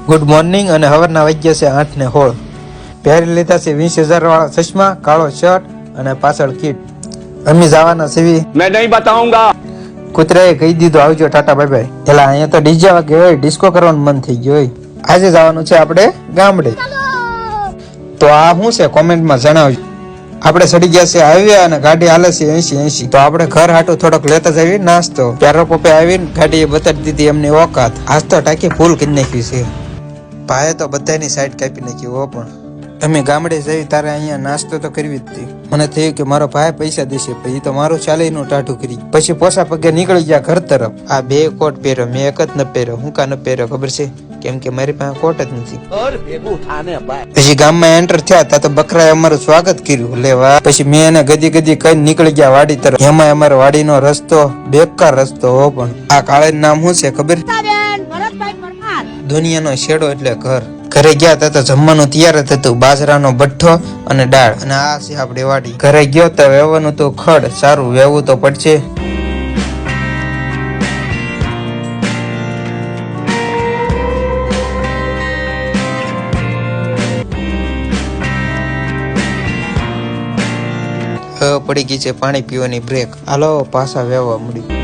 Good morning અને હવારના વાગ્યા છે 8:16. પહેરી લીધા છે 20,000 વાળા ચશ્મા, કાળો શર્ટ અને પાછળ કીટ. અમે જવાના સીવી मैं नहीं बताऊंगा। કૂતરાએ કહી દીધું આવજો ટાટા બાય બાય. એલા અહીંયા તો ડીજે વાગે હોય, ડિસ્કો કરવાનું મન થઈ ગયું હોય. આજે જવાનું છે આપણે ગામડે. તો આ શું છે કોમેન્ટમાં જણાવજો. આપણે ચડી ગયા છે હાઈવે અને ગાડી હાલે છે 80. તો આપણે ઘર હાટું થોડોક લેતા જઈએ નાસ્તો. પ્યારો પપ્પે આવીને ગાડીએ બતાડી દીધી એમની ઓકાત. આજ તો ટાંકી ફૂલ કરી નાખી છે. ભાઈએ તો બધાની સાઈડ કાપી નાખી હો. પણ અમે ગામડે જઈ તારે અહીંયા નાસ્તો તો કરવી જ હતી. મને થયું કે મારો ભાઈ પૈસા દેશે, પછી તો મારું ચાલીનું ટાઢું કરી. પછી પોસા પગે નીકળી ગયા ઘર તરફ. આ 2 કોટ પહેર્યો, મેં એક જ ન પહેર્યો. હું કા ન પહેર્યો ખબર છે? કેમ કે મારી પાસે કોટ જ નથી. પછી ગામમાં એન્ટર થયા તા તો બકરાએ અમારું સ્વાગત કર્યું. લેવા પછી મેં એને ગદી ગદી કઈ નીકળી ગયા વાડી તરફ. એમાં અમારો વાડીનો રસ્તો બેકાર રસ્તો હો. પણ આ કાળે નામ શું છે ખબર? દુનિયાનો શેડો એટલે ઘર. ઘરે ગયા તા તો જમવાનું તૈયાર જ હતું. બાજરાનો ભઠ્ઠો અને દાળ. અને આ છે આપણી વાડી. ઘરે ગયો તો વેવાનું તો ખડ. સારું વેવું તો પડશે. પડી ગઈ છે પાણી પીવાની બ્રેક. હાલો પાછા વેવા મળી.